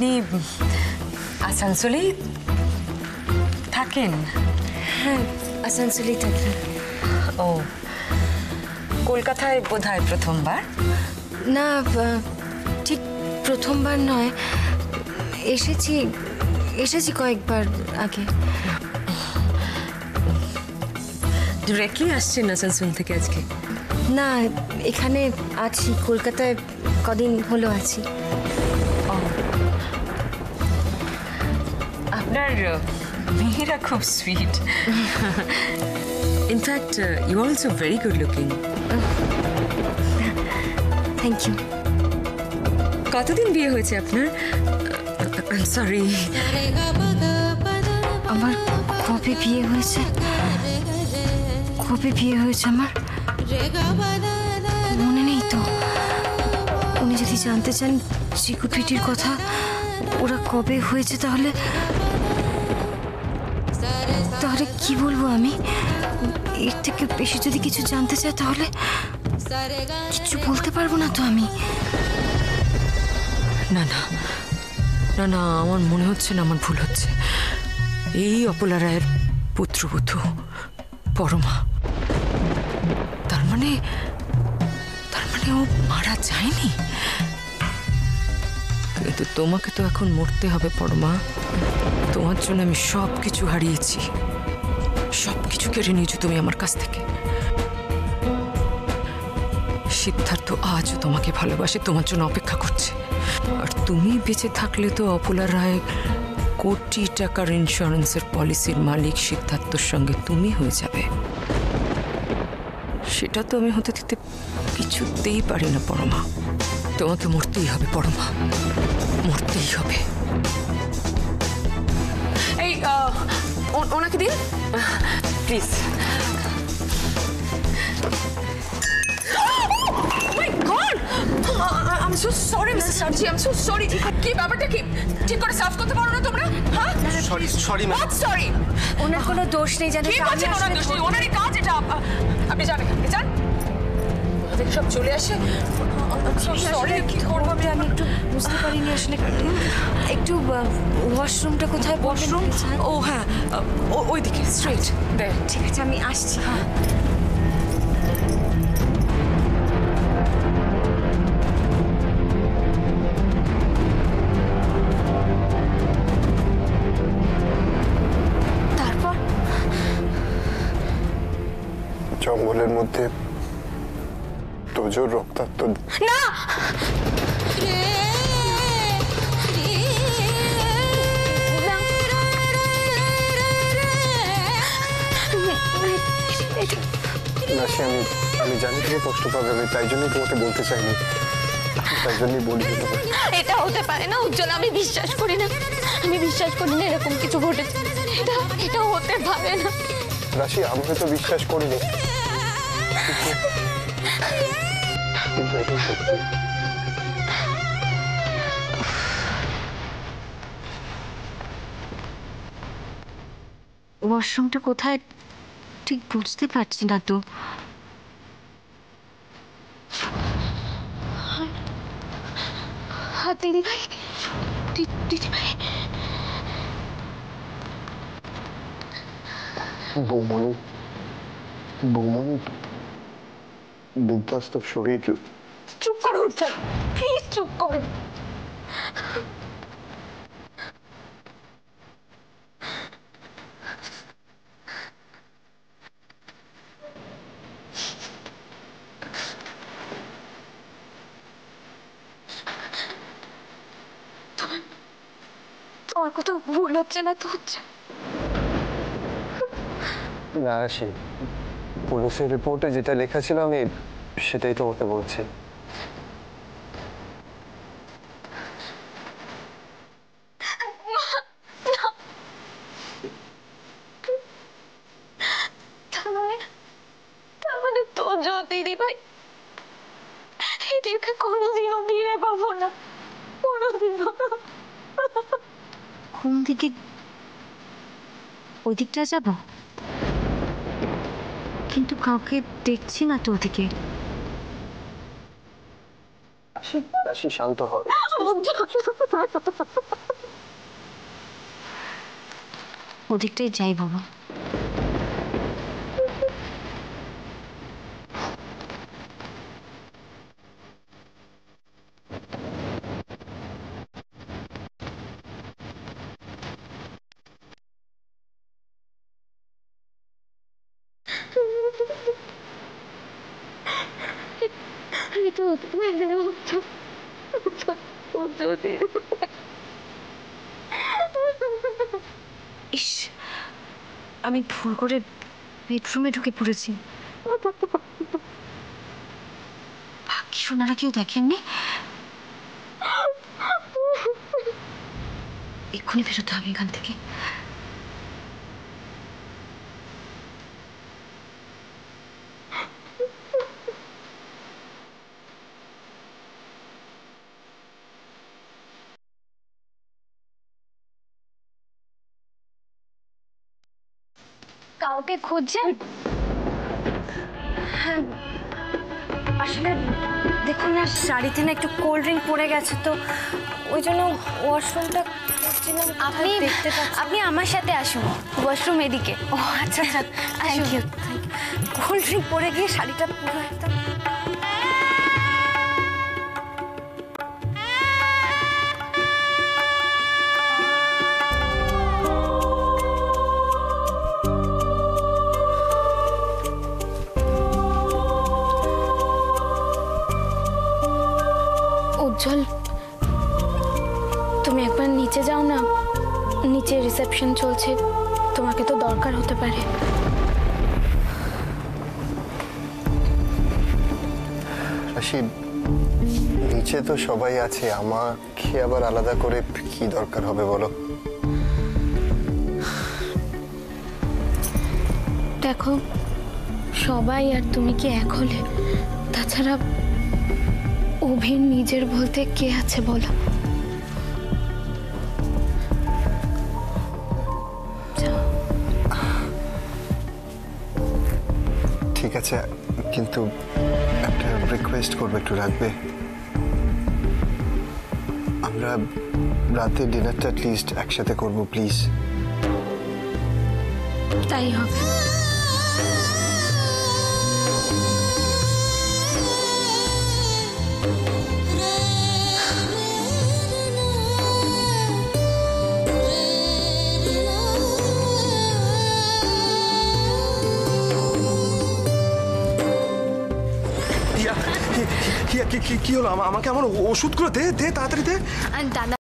আপনি আসানসোলেই থাকেন? হ্যাঁ, আসানসোলেই থাকি। ও, কলকাতায় বোধহয় প্রথমবার? না, ঠিক প্রথমবার নয়, এসেছি কয়েকবার আগে। ডিরেক্টলি আসছেন আসানসোল থেকে আজকে? না, এখানে আছি, কলকাতায় কদিন হলো আছি। আপনার মেয়েরা খুব sweet. In fact you also very good looking. Thank you. কতদিন বিয়ে হয়েছে আপনার? সরি, আমার কবে বিয়ে হয়েছে আমার মনে নেই তো। উনি যদি জানতে চান চিকু পিটির কথা, ওরা কবে হয়েছে, তাহলে কি বলবো আমি? এর থেকে বেশি যদি কিছু জানতে চায় তাহলে কিছু বলতে পারবো না তো আমি। না না না না, আমার মনে হচ্ছে না, আমার ভুল হচ্ছে। এই অপলা রায়ের পুত্রবধূ পরমা। তার মানে ও মারা যায়নি। কিন্তু তোমাকে তো এখন মরতে হবে পরমা। তোমার জন্য আমি সব কিছু হারিয়েছি, সব কিছু কেড়ে নিয়েছো তুমি আমার কাছ থেকে। সিদ্ধার্থ আজও তোমাকে ভালোবাসে, তোমার জন্য অপেক্ষা করছে। আর তুমি বেঁচে থাকলে তো অপলা রায় কোটি টাকার ইন্স্যুরেন্সের পলিসির মালিক সিদ্ধার্থর সঙ্গে তুমি হয়ে যাবে। সেটা তো আমি হতে দিতে কিছুতেই পারি না পরমা। তোমাকে মরতেই হবে পরমা, মরতেই হবে। এই ওনাকে দিন please. I'm so sorry, Mrs. Sarji. I'm so sorry. কি ব্যাপারটা কি? ঠিক করে সাফ করতে পারো না তোমরা? হ্যাঁ? Sorry ma'am. What sorry? ওনার কোনো দোষ নেই জানেন। কি বলছেন ওনার দোষ নেই? ওনারই কাজ এটা। আপনি যান এখান থেকে, যান। ওদেরকে সব চলে আসে। সরি, কি করবো আমি? একটু বুঝতে পারিনি আসলে। একটু ওয়াশরুমটা কোথায়? ওয়াশরুম? ও হ্যাঁ, ওইদিকে স্ট্রেট দেয়। ঠিক আছে, আমি আসছি। হ্যাঁ, জঙ্গলের মধ্যে তোজোর রক্তাক্ত। না, আমি জানি তুমি কষ্ট পাবে, আমি তাই জন্যই তোমাকে বলতে চাইনি, তাই জন্যই বলি। এটা হতে পারে না উজ্জ্বল, আমি বিশ্বাস করি না এরকম কিছু ঘটেছে। এটা হতে পারে না। রাশি, আমি তো বিশ্বাস করিনি, ওয়াশরুমটা কোথায় ঠিক বুঝতে পারছি না তো। দিদি ভাই, দিদি ভাই। বৌমনি, বিধ্বস্ত শরীর। চুপ করো উজ্জ্বল, প্লিজ চুপ করো। তোমার কত ভুল হচ্ছে না তো? না রাশি, পুলিশের রিপোর্টে যেটা লেখা ছিল আমি সেটাই তোমাকে বলছি। তার মানে তোজো দিদি ভাই এদেরকে কোনোদিনও ফিরে পাবো না, কোনোদিনও। কোন দিকে? ওই দিকটা যাব, কিন্তু কাউকে দেখছি না তো ওদিকে। রাশি রাশি শান্ত হবে। ওদিকটাই যাই বাবা। ইস, আমি ভুল করে বেডরুমে ঢুকে পড়েছি। ভাগ্যিস ওনারা কেউ দেখেননি। এক্ষুনি বেরোতে হবে এখান থেকে। কাউকে খুঁজছেন? হ্যাঁ, আসলে দেখুন না, শাড়িতে না একটু কোল্ড ড্রিঙ্ক পড়ে গেছে, তো ওই জন্য ওয়াশরুমটা খুঁজছিলাম। আপনি আমার সাথে আসুন, ওয়াশরুম এদিকে। ও আচ্ছা আচ্ছা, থ্যাংক ইউ। কোল্ড ড্রিঙ্ক পড়ে গিয়ে শাড়িটা পুরো একদম। উজ্জ্বল, তুমি একবার নিচে যাও না, নিচে রিসেপশন চলছে, তোমাকে তো দরকার হতে পারে। রাশি, নিচে তো সবাই আছে, আমাকে আবার আলাদা করে কি দরকার হবে বলো? দেখো, সবাই আর তুমি কি এক হলে? তাছাড়া অভির নিজের বলতে কে আছে বলো? ঠিক আছে, কিন্তু একটা রিকোয়েস্ট করবে, একটু রাখবে? আমরা রাতে ডিনারটা অ্যাটলিস্ট একসাথে করবো, প্লিজ। তাই হবে। কি হলো? আমাকে আমার ওষুধগুলো দে, দে তাড়াতাড়ি দে। দাদা,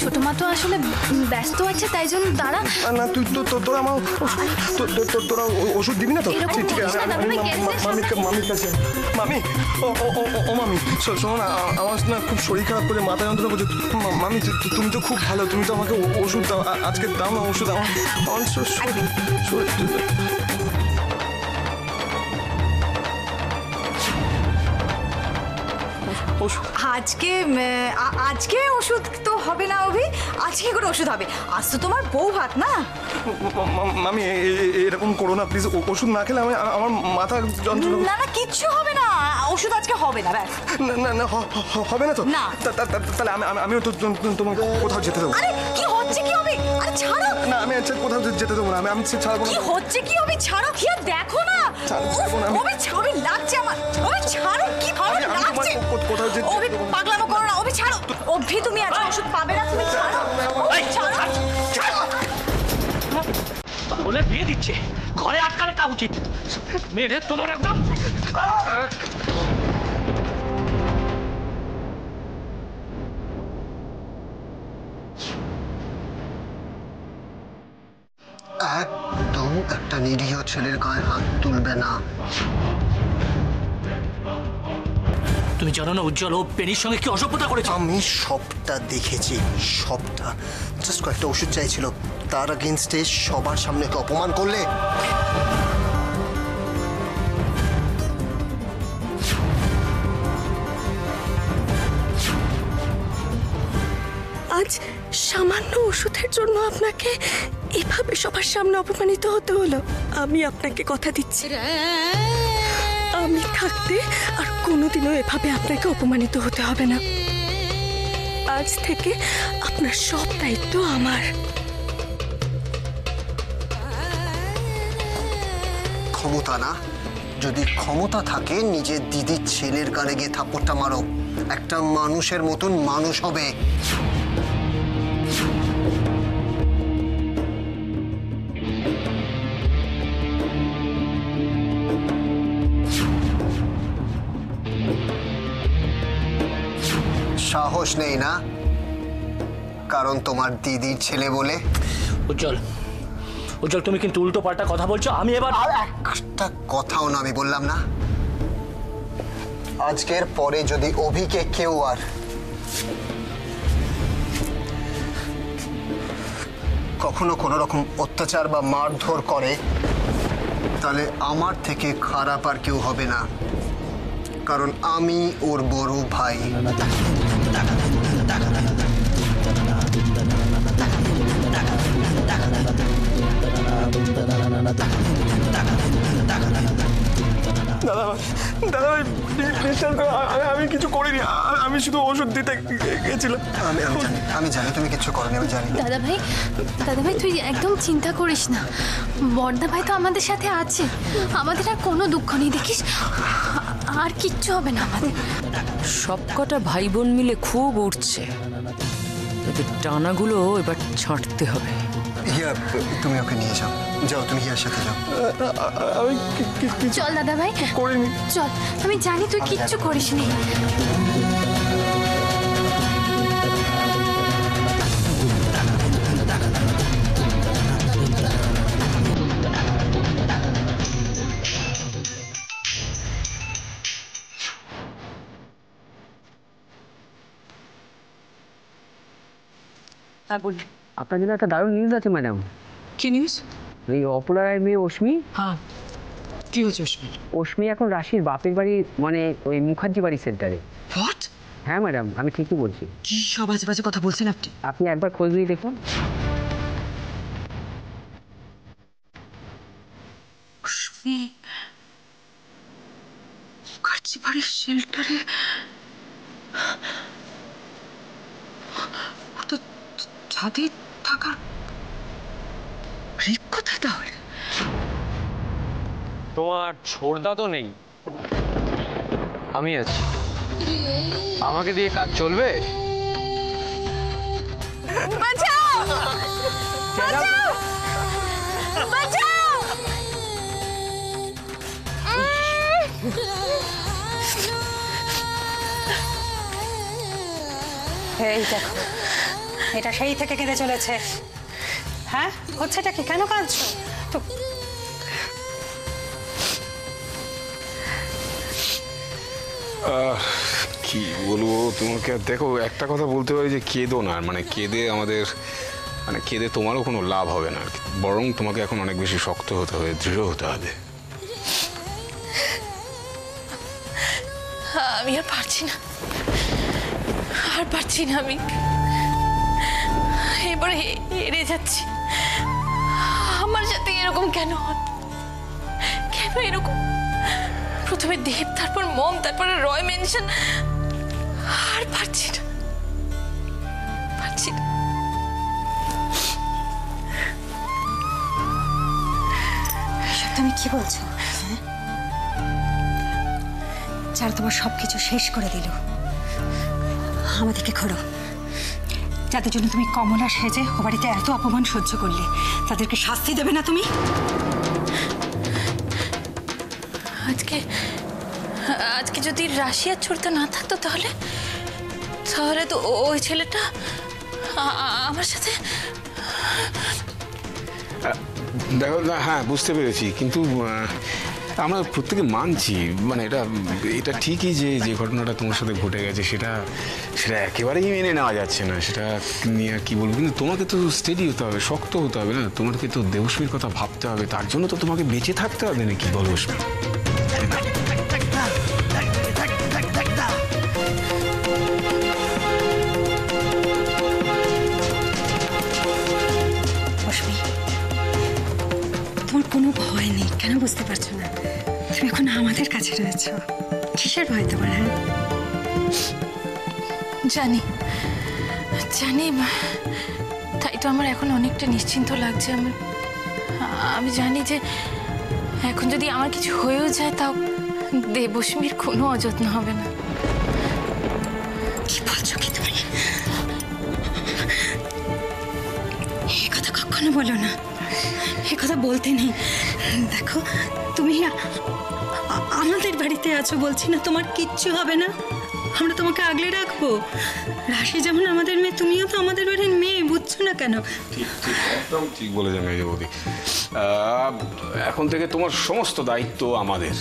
ছোট মা তো আসলে ব্যস্ত আছে, তাই জন্য তারা। না তুই তোরা আমার তোরা ওষুধ দিবি না তো? ঠিক আছে, মামির কাছে। মামি, ও মামি, শোনো না, আমার না খুব শরীর খারাপ করে মাথা যন্ত্রণা করছে। মামি, তুমি তো খুব ভালো, তুমি তো আমাকে ওষুধ দাও, আজকে দাও না ওষুধ। আমার আজকে ওষুধ তো হবে না অভি, আজকে করে ওষুধ হবে? আজ তো তোমার বউ ভাত না। মামি, এরকম করো না প্লিজ, ওষুধ না খেলে আমার মাথা যন্ত্রণা। না না, কিচ্ছু হবে না, ওষুধ আজকে হবে না। ব্যাস। না হবে না তো? না। তাহলে আমিও তো তোমাকে কোথাও যেতে দেবো। আরে কি হচ্ছে, কি হবে? আরে ছাড়ো। না আমি আচ্ছা কোথাও যেতে দেবো না, আমি ছাড়বো কি না। হচ্ছে কি অভি? ছাড়ো কি আর দেখো না। ছাড়বো না আমি। অভি অভি লাগছে আমার। অভি ছাড়ো, কি ভালো আমি লাগছে। কোথাও যেতে অভি দেবো না। পাগলামো করো না। অভি ছাড়ো। অভি তুমি আজকে ওষুধ পাবে না, তুমি ছাড়ো। অভি ছাড়ো। বলে বিয়ে দিচ্ছে, ঘরে আটকা রাখা উচিত। মেরে তোমার একদম একদম একটা নিরীহ ছেলের গায়ে হাত তুলবে না। তুমি জানো না উজ্জ্বল ও পেনির সঙ্গে কি অসভ্যতা করেছে? আমি সবটা দেখেছি, সবটা। জাস্ট কয়েকটা ওষুধ চাইছিল, তার আগেনস্টে সবার সামনে ওকে অপমান করলে। আজ সামান্য ওষুধের জন্য আপনাকে এভাবে সবার সামনে অপমানিত হতে হলো। আমি আপনাকে কথা দিচ্ছি, আমি থাকতে আর কোনোদিনও এভাবে আপনাকে অপমানিত হতে হবে না। আজ থেকে আপনার সব দায়িত্ব আমার। ক্ষমতা না, যদি ক্ষমতা থাকে নিজের দিদির ছেলের গালে গিয়ে থাপ্পড়টা মারো। একটা মানুষের মতন মানুষ হবে। সাহস নেই না, কারণ তোমার দিদির ছেলে বলে। উজ্জ্বল উজ্জ্বল তুমি কিন্তু উল্টো পাল্টা কথা বলছো। আমি এবার আর একটা কথাও না, আমি বললাম না আজকের পরে যদি অভিকে কেউ আর কখনো কোনো রকম অত্যাচার বা মারধর করে, তাহলে আমার থেকে খারাপ আর কেউ হবে না, কারণ আমি ওর বড় ভাই। দাদা ভাই বিশ্বাস করো, আমি কিছু করিনি, আমি শুধু ওষুধ দিতে গেছিলাম। আমি জানি তুমি কিছু করনি, আমি জানি। দাদা ভাই তুই একদম চিন্তা করিস না, বড়দা ভাই তো আমাদের সাথে আছে, আমাদের আর কোনো দুঃখ নেই, দেখিস আর কিচ্ছু হবে না আমাদের। সবকটা ভাই বোন মিলে খুব উঠছে, এদের টানাগুলো এবার ছাঁটতে হবে। হিয়া, তুমি ওকে নিয়ে যাও, যাও তুমি হিয়ার সাথে যাও। আমি চল দাদা ভাই করিনি। চল, আমি জানি তুই কিচ্ছু করিস নি। হ্যাঁ বলি। আপনার জন্য একটা দারুণ নিউজ আছে ম্যাডাম। কি নিউজ? এই অপলা রায়ের মেয়ে অশ্মি, হ্যাঁ কি হয়েছে অশ্মি? অশ্মি এখন রাশির বাপের বাড়ি, মানে ওই মুখার্জি বাড়ি সেন্টারে। হোয়াট? হ্যাঁ ম্যাডাম, আমি ঠিকই বলছি। কি সব বাজে বাজে কথা বলছেন আপনি? আপনি একবার খোঁজ নিয়ে দেখুন। অশ্মি মুখার্জি বাড়ির শেল্টারে? ও তো ছাদে থাকার রিপ কোথায় তাহলে? তোমার ছোড়দা তো নেই, আমি আছি। আমাকে দিয়ে কাজ চলবে? বাঁচাও! বাঁচাও! বাঁচাও! এই দেখো, এটা সেই থেকে কেঁদে চলেছে। হ্যাঁ হচ্ছেটা কি, কেন কাঁদছো? তো কি বলবো তোমাকে, দেখো একটা কথা বলতে পারি যে কেঁদো না, মানে কেঁদে আমাদের, মানে কেঁদে তোমারও কোনো লাভ হবে না, বরং তোমাকে এখন অনেক বেশি শক্ত হতে হবে, দৃঢ় হতে হবে। আমি আর পারছি না, আর পারছি না, আমি এবারে হেরে যাচ্ছি। আমার সাথে এরকম কেন হয়? কেন এরকম? প্রথমে দেব, তারপর মম, তারপরে রয় মেনশন। আর পারছি না, পারছি না। তুমি কি বলছো? যারা তোমার সবকিছু শেষ করে দিল, আমাদেরকে খোড়ো, যাদের জন্য তুমি কমলা সেজে ও বাড়িতে এত অপমান সহ্য করলে, তাদেরকে শাস্তি দেবে না তুমি? আজকে যদি রাশিয়ার চোরটা না থাকতো তাহলে তাহলে তো ওই ছেলেটা আমার সাথে। দেখো না, হ্যাঁ বুঝতে পেরেছি, কিন্তু আমরা প্রত্যেকে মানছি, মানে এটা ঠিকই যে যে ঘটনাটা তোমার সাথে ঘটে গেছে সেটা একেবারেই মেনে নেওয়া যাচ্ছে না, সেটা নিয়ে কি বলবো। কিন্তু তোমাকে তো স্টেডি হতে হবে, শক্ত হতে হবে না, তোমাকে তো দেবস্মীর কথা ভাবতে হবে, তার জন্য তো তোমাকে বেঁচে থাকতে হবে নাকি বলো? তোমার কোনো ভয় নেই, কেন বুঝতে পারছো না? তুমি এখন আমাদের কাছে রয়েছো, কিসের ভয় তোমার? হ্যাঁ জানি জানি, তাই তো আমার এখন অনেকটা নিশ্চিন্ত লাগছে। আমি জানি যে এখন যদি আমার কিছু হয়েও যায় তাও দেবস্মীর কোনো অযত্ন হবে না। কি বলছো কি তুমি? এ কথা কখনো বলো না, এ কথা বলতে নেই। দেখো তুমি আমাদের বাড়িতে আছো, বলছি না তোমার কিচ্ছু হবে না, আমরা তোমাকে আগলে রাখবো। রাশি যেমন আমাদের মেয়ে, তুমিও তো আমাদের বাড়ির মেয়ে, বুঝছো না কেন? একদম ঠিক বলেছেন মেজবৌদি, এখন থেকে তোমার সমস্ত দায়িত্ব আমাদের।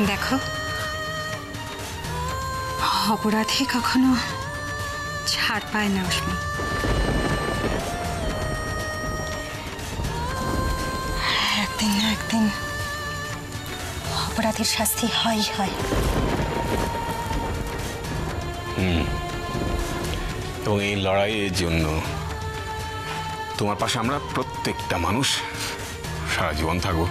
দেখো, অপরাধী কখনো ছাড় পায় না অশ্মি। একদিন না একদিন অপরাধীর শাস্তি হয়। এবং এই লড়াইয়ের জন্য তোমার পাশে আমরা প্রত্যেকটা মানুষ সারা জীবন থাকবো।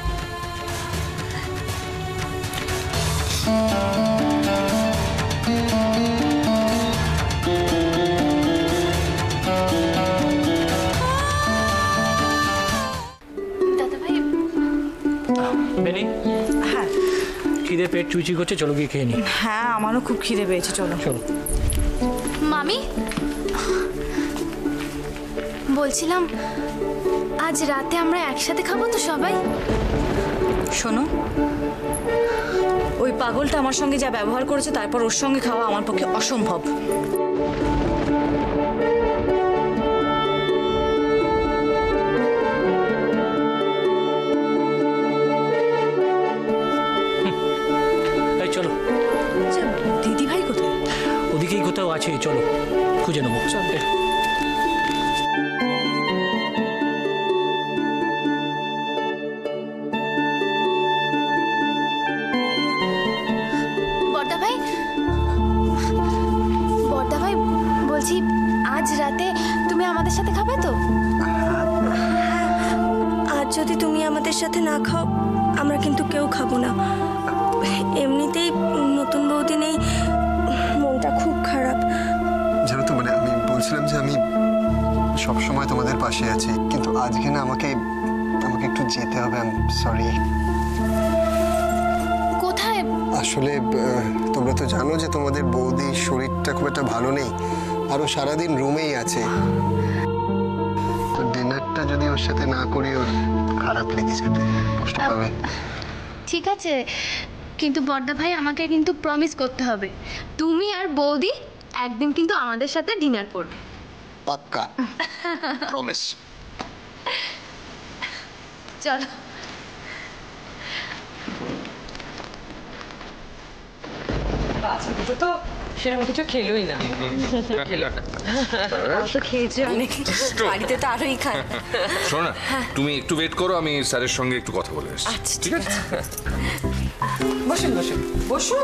বেনি, হ্যাঁ খিদে পেট চুইচি করছে, চলো গিয়ে খেয়ে নি। হ্যাঁ আমারও খুব খিদে পেয়েছে, চলো চলো। মামি, বলছিলাম আজ রাতে আমরা একসাথে খাবো তো সবাই? শোনো, ওই পাগলটা আমার সঙ্গে যা ব্যবহার করেছে তারপর ওর সঙ্গে খাওয়া আমার পক্ষে অসম্ভব। চলো। দিদি ভাই কোথায়? ওদিকেই কোথাও আছে, চলো খুঁজে নেবো। বড়দা ভাই, বলছি আজ রাতে তুমি আমাদের সাথে খাবে তো? আজ যদি তুমি আমাদের সাথে না খাও, আমরা কিন্তু কেউ খাবো না। এমনিতেই নতুন বৌদি নেই, মনটা খুব খারাপ। জানো তো, মানে আমি বলছিলাম যে আমি সবসময় তোমাদের পাশে আছি, কিন্তু আজকে না আমাকে একটু যেতে হবে। I am sorry. কোথায়? আসলে তোমরা তো জানো যে তোমাদের বৌদির শরীরটা খুব একটা ভালো নেই, আরও সারাদিন রুমেই আছে। তো ডিনারটা যদি ওর সাথে না করি ওর খারাপ লেগে যাবে, কষ্ট পাবে। ঠিক আছে, কিন্তু বড়দা ভাই আমাকে কিন্তু প্রমিস করতে হবে, তুমি আর বৌদি একদিন কিন্তু আমাদের সাথে ডিনার করবে। পাক্কা প্রমিস। চলো। তো সেরকম কিছু খেলোই না, খেলো না। তো খেয়েছে অনেক, বাড়িতে তো আরোই খায়। শোনো না, তুমি একটু ওয়েট করো, আমি স্যারের সঙ্গে একটু কথা বলে আসছি। আচ্ছা ঠিক আছে? বসুন বসুন বসু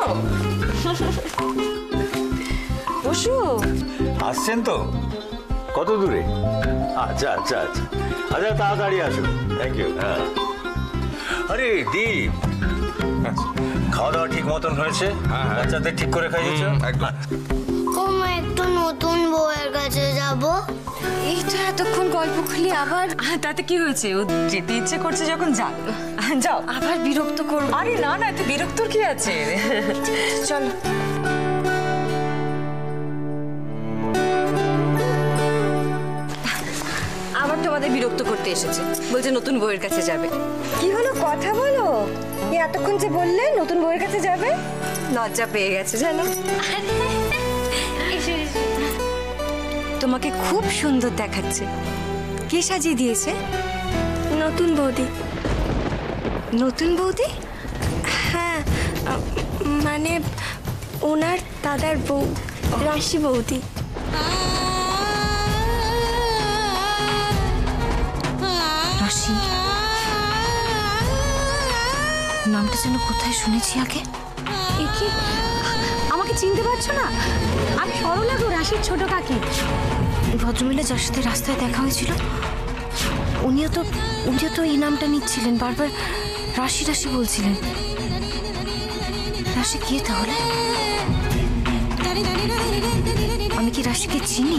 বসু। আসছেন তো? কত দূরে? আচ্ছা আচ্ছা আচ্ছা আচ্ছা, তাড়াতাড়ি আসুন। Thank you. হ্যাঁ, আরে দীপ, খাওয়া দাওয়া ঠিক মতন হয়েছে? বাচ্চাদের ঠিক করে খাইয়েছ? একদম। একটু নতুন বউয়ের কাছে যাব। এই তো এতক্ষণ গল্প খুলি আবার। তাতে কি হয়েছে? ও যেতে ইচ্ছে করছে যখন যাক, যাও। আবার বিরক্ত করবো? আরে না না, এতে বিরক্তর কি আছে? চলো। আবার তোমাদের বিরক্ত করতে এসেছে, বলছে নতুন বউয়ের কাছে যাবে। কি হলো, কথা বলো। এতক্ষণ যে বললে নতুন বউয়ের কাছে যাবে। লজ্জা পেয়ে গেছে জানো। তোমাকে খুব সুন্দর দেখাচ্ছে। কে সাজিয়ে দিয়েছে? নতুন বৌদি। নতুন বৌদি? হ্যাঁ, মানে ওনার দাদার বউ, রাশি বৌদি। রাশি নামটা যেন কোথায় শুনেছি আগে। এ কি, আমাকে চিনতে পারছো না? আমি সরলা গো, রাশির ছোট কাকি। ভদ্রমহিলা যার সাথে রাস্তায় দেখা হয়েছিল উনিও তো এই নামটা নিচ্ছিলেন, বারবার রাশি রাশি বলছিলেন। রাশি কে তাহলে? আমি কি রাশিকে চিনি?